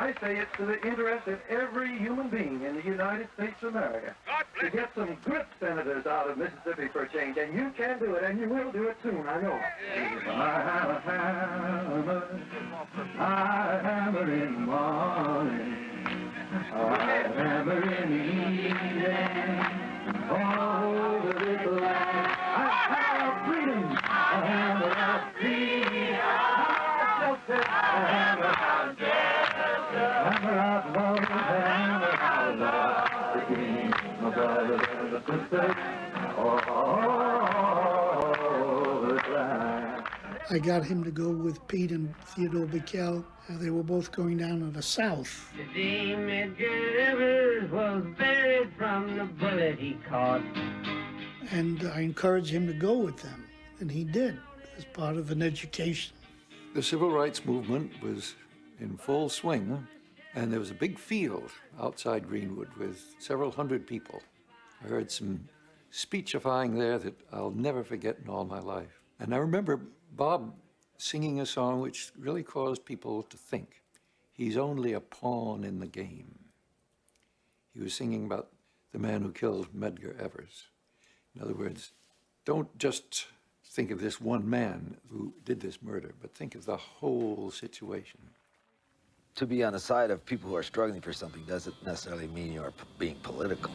I say it's to the interest of every human being in the United States of America to get some good senators out of Mississippi for a change, and you can do it, and you will do it soon, I know. I have a hammer, I hammer in the morning, I hammer in the evening, all over this land. I have freedom, I hammer out freedom, I hammer out justice, hammer out love, hammer out love, the king, my brothers and the sisters, all the time. I got him to go with Pete and Theodore Bikel. They were both going down to the south. Dean Edgar Evers was buried from the bullet he caught. And I encouraged him to go with them, and he did, as part of an education. The civil rights movement was in full swing, and there was a big field outside Greenwood with several hundred people. I heard some speechifying there that I'll never forget in all my life. And I remember Bob singing a song which really caused people to think. He's only a pawn in the game. He was singing about the man who killed Medgar Evers. In other words, don't just think of this one man who did this murder, but think of the whole situation. To be on the side of people who are struggling for something doesn't necessarily mean you're being political.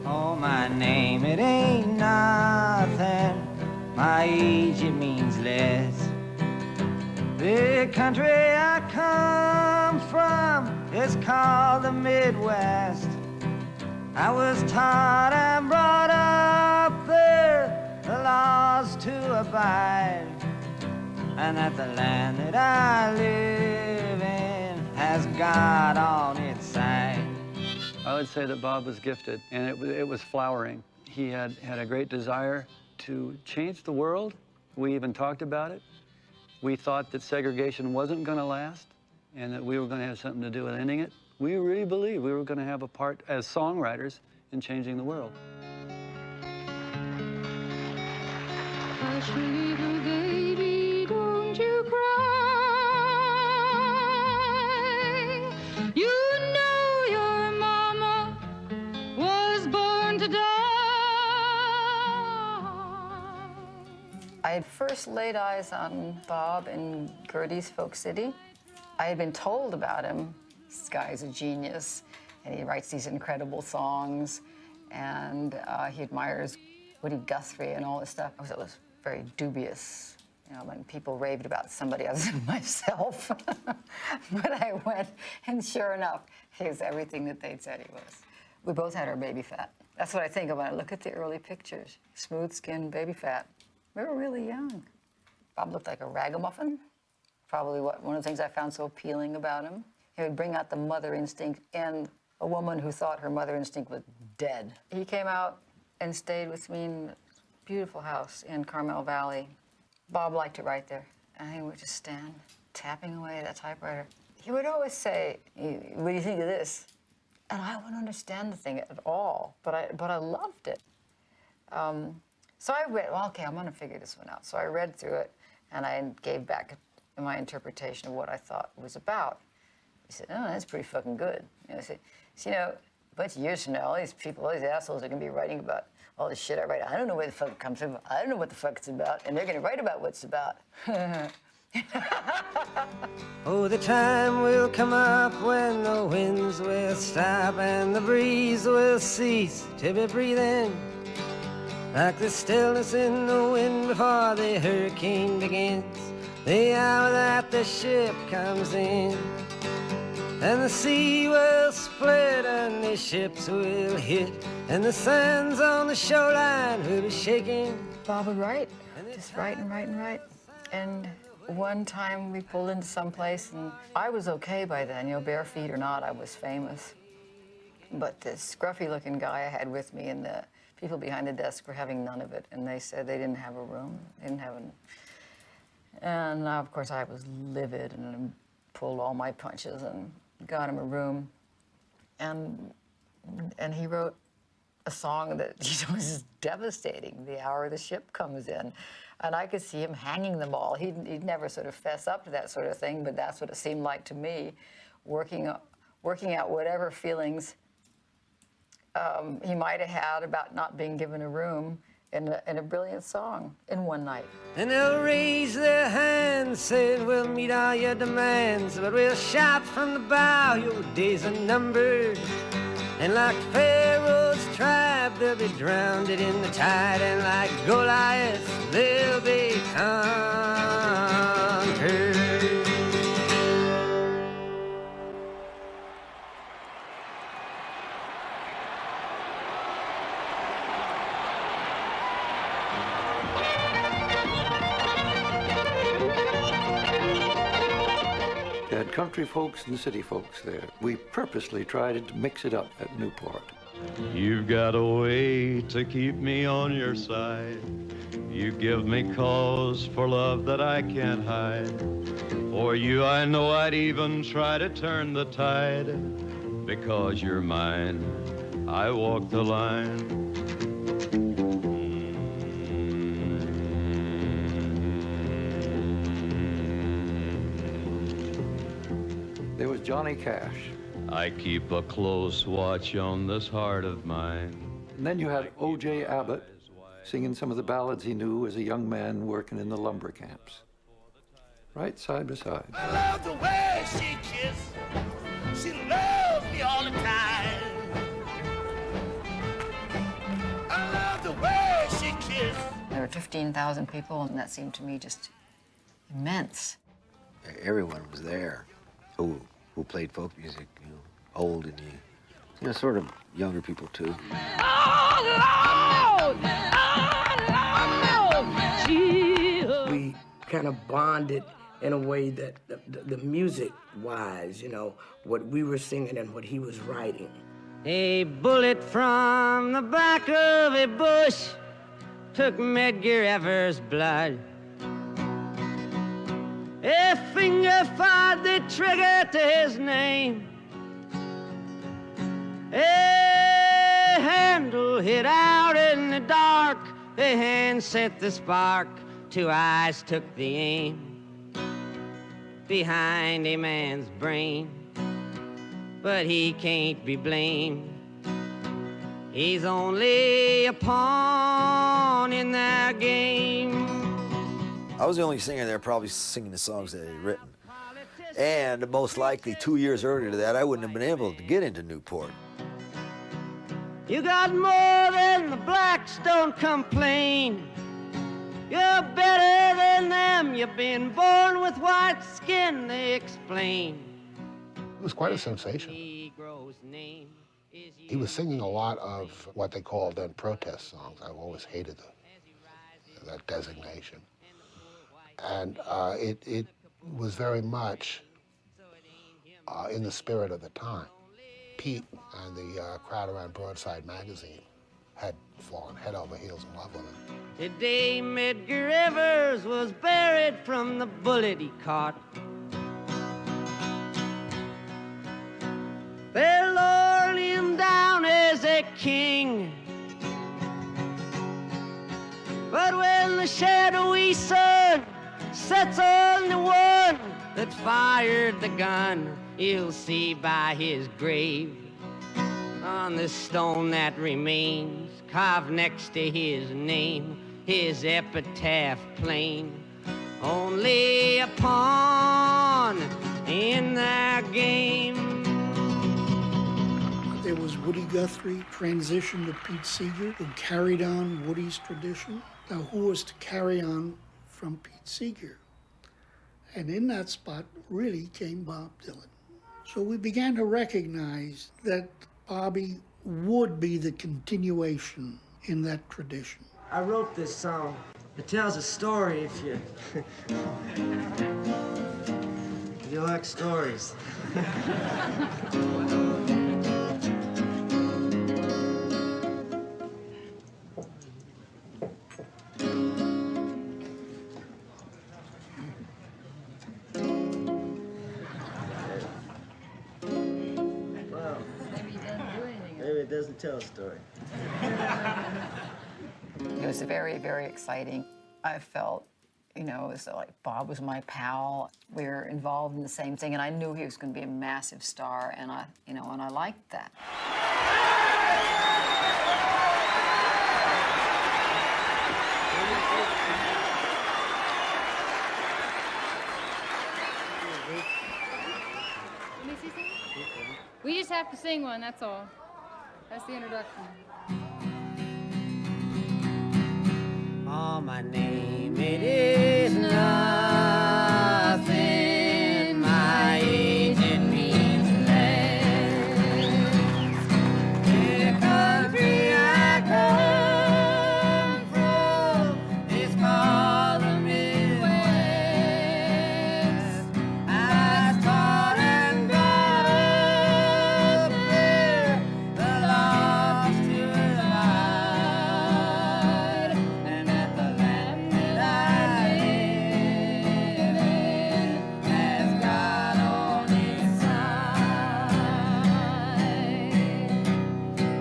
Oh, my name, it ain't nothing. My age, it means less. The country I come from is called the Midwest. I was taught and brought up there, the laws to abide, and that the land that I live in has God on its side. I would say that Bob was gifted, and it was flowering. He had a great desire to change the world. We even talked about it. We thought that segregation wasn't going to last and that we were going to have something to do with ending it. We really believed we were going to have a part as songwriters in changing the world. Hush, little baby, don't you cry. You know your mama was born to die. I had first laid eyes on Bob in Gertie's Folk City. I had been told about him. This guy's a genius, and he writes these incredible songs, and he admires Woody Guthrie and all this stuff. I was very dubious, you know, when people raved about somebody other than myself. But I went, and sure enough, he was everything that they'd said he was. We both had our baby fat. That's what I think of when I look at the early pictures. Smooth skin, baby fat. We were really young. Bob looked like a ragamuffin. Probably one of the things I found so appealing about him. He would bring out the mother instinct in a woman who thought her mother instinct was dead. He came out and stayed with me in a beautiful house in Carmel Valley. Bob liked to write there, and he would just stand tapping away at that typewriter. He would always say, "What do you think of this?" And I wouldn't understand the thing at all, but I loved it. So I read, well, okay, I'm going to figure this one out. So I read through it, and I gave back my interpretation of what I thought it was about. He said, "Oh, that's pretty fucking good." You know, I said, "So, you know, a bunch of years from now, all these people, all these assholes are going to be writing about all this shit I write. I don't know where the fuck it comes from. I don't know what the fuck it's about, and they're going to write about what it's about." Oh, the time will come up when the winds will stop and the breeze will cease to be breathing. Like the stillness in the wind before the hurricane begins, the hour that the ship comes in. And the sea will split and the ships will hit, and the sands on the shoreline will be shaking. Bob would write, just write and write and write. And one time we pulled into some place, and I was okay by then, you know, bare feet or not, I was famous. But this scruffy-looking guy I had with me, and the people behind the desk were having none of it, and they said they didn't have a room, they didn't have an... And of course I was livid and pulled all my punches and got him a room. And he wrote a song that was just devastating, "The Hour the Ship Comes In." And I could see him hanging them all. He'd never sort of fess up to that sort of thing, but that's what it seemed like to me working out whatever feelings he might have had about not being given a room in a brilliant song in one night. And they'll raise their hands, saying, we'll meet all your demands, but we'll shout from the bow, your days are numbered. And like Pharaoh's tribe, they'll be drowned in the tide, and like Goliath, they'll be conquered. They had country folks and city folks there. We purposely tried to mix it up at Newport. You've got a way to keep me on your side. You give me cause for love that I can't hide. For you, I know I'd even try to turn the tide. Because you're mine, I walk the line. There was Johnny Cash. I keep a close watch on this heart of mine. And then you had O.J. Abbott singing some of the ballads he knew as a young man working in the lumber camps. Right side by side. I love the way she kisses. She loves me all the time. I love the way she kisses. There were 15,000 people, and that seemed to me just immense. Everyone was there who played folk music, you know, old and you know, sort of younger people too. We kind of bonded in a way that the music-wise, you know, what we were singing and what he was writing. A bullet from the back of a bush took Medgar Evers' blood. A finger fired the trigger to his name. A handle hit out in the dark. A hand sent the spark. Two eyes took the aim behind a man's brain. But he can't be blamed. He's only a pawn in their game. I was the only singer there probably singing the songs that he'd written. And most likely 2 years earlier to that, I wouldn't have been able to get into Newport. You got more than the blacks, don't complain. You're better than them, you've been born with white skin, they explain. It was quite a sensation. He was singing a lot of what they called then protest songs. I've always hated that designation. And it was very much in the spirit of the time. Pete and the crowd around Broadside Magazine had fallen head over heels in love with him. Today Medgar Evers was buried from the bullet he caught. They're lowering him down as a king. But when the shadowy sun sets on the one that fired the gun, you'll see by his grave, on the stone that remains, carved next to his name, his epitaph plain. Only a pawn in their game. There was Woody Guthrie, transitioned to Pete Seeger, who carried on Woody's tradition. Now, who was to carry on from Pete Seeger? And in that spot really came Bob Dylan. So we began to recognize that Bobby would be the continuation in that tradition. I wrote this song. It tells a story if you like stories. Maybe it doesn't tell a story. It was very, very exciting. I felt You know, so like Bob was my pal. We were involved in the same thing, and I knew he was going to be a massive star, and I liked that. Let me see something. We just have to sing one, that's all. That's the introduction. Oh, my name, it is nothing. My age, it means less. The country I come from is called the Midwest. I was taught and brought up there, the lost to abide, and at the land that I live in has God on its side.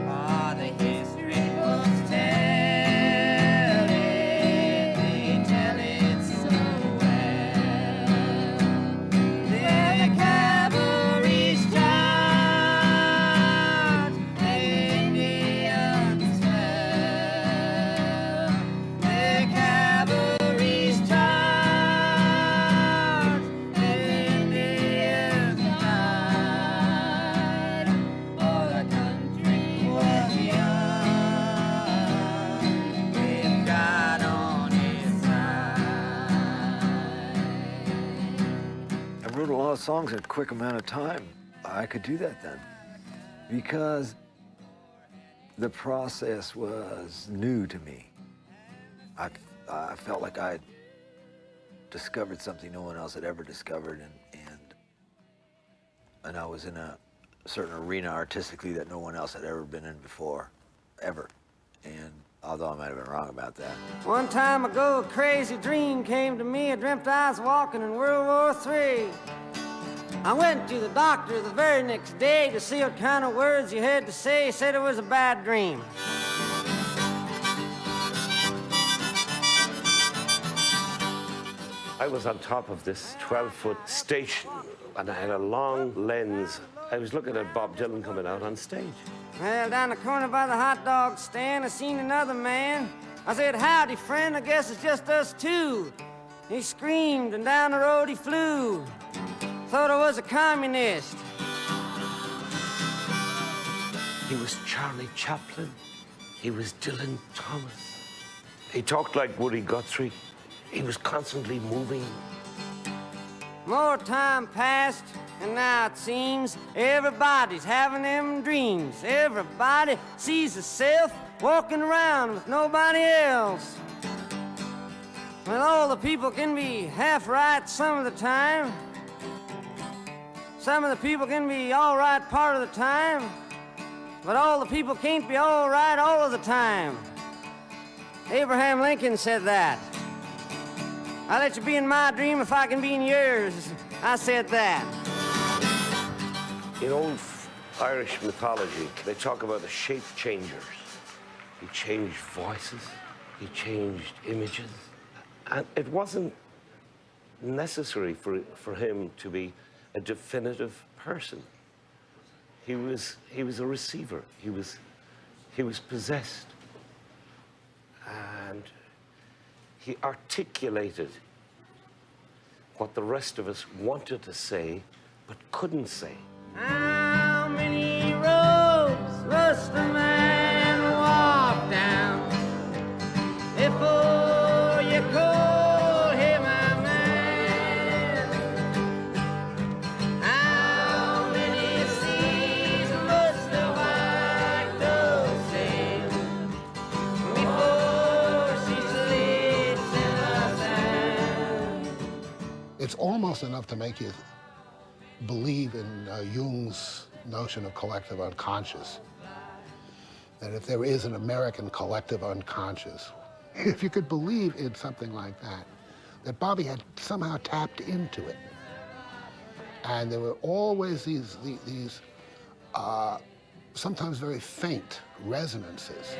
Ah, the history books tell it, they tell it so well. The cavalry's charge, the Indians swell. The cavalry's charge, the Indians died. Oh, the country was young, with God on its side. I wrote a lot of songs in a quick amount of time. I could do that then because the process was new to me. I felt like I discovered something no one else had ever discovered, and I was in a certain arena artistically that no one else had ever been in before, ever. And although I might have been wrong about that. One time ago, a crazy dream came to me. I dreamt I was walking in World War III. I went to the doctor the very next day to see what kind of words you had to say. He said it was a bad dream. I was on top of this 12-foot station, and I had a long lens. I was looking at Bob Dylan coming out on stage. Well, down the corner by the hot dog stand, I seen another man. I said, howdy, friend, I guess it's just us two. He screamed, and down the road he flew. Thought I was a communist. He was Charlie Chaplin. He was Dylan Thomas. He talked like Woody Guthrie. He was constantly moving. More time passed, and now it seems everybody's having them dreams. Everybody sees herself walking around with nobody else. Well, all the people can be half right some of the time. Some of the people can be all right part of the time. But all the people can't be all right all of the time. Abraham Lincoln said that. I'll let you be in my dream if I can be in yours. I said that. In old Irish mythology, they talk about the shape changers. He changed voices, he changed images. And it wasn't necessary for him to be a definitive person. He was a receiver. He was possessed. And he articulated what the rest of us wanted to say but couldn't say. How many roads must a man walk down before you call him a man? How many seas must a white dove sail before she sleeps in the sand? It's almost enough to make you believe in Jung's notion of collective unconscious. That if there is an American collective unconscious, if you could believe in something like that Bobby had somehow tapped into it. And there were always these sometimes very faint resonances.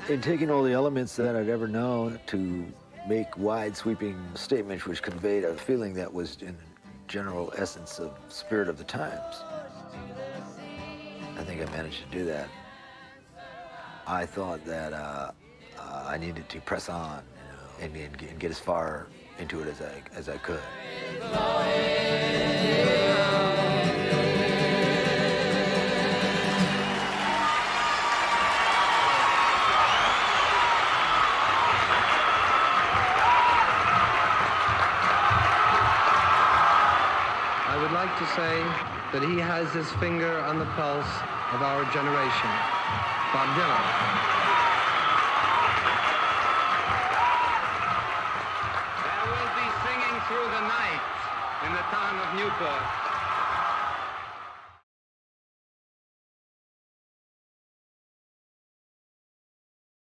In taking all the elements that I'd ever known to make wide sweeping statements which conveyed a feeling that was in general essence of spirit of the times. I think I managed to do that. I thought that I needed to press on, you know, and get as far into it as I could. I would like to say that he has his finger on the pulse of our generation. Bob Dylan.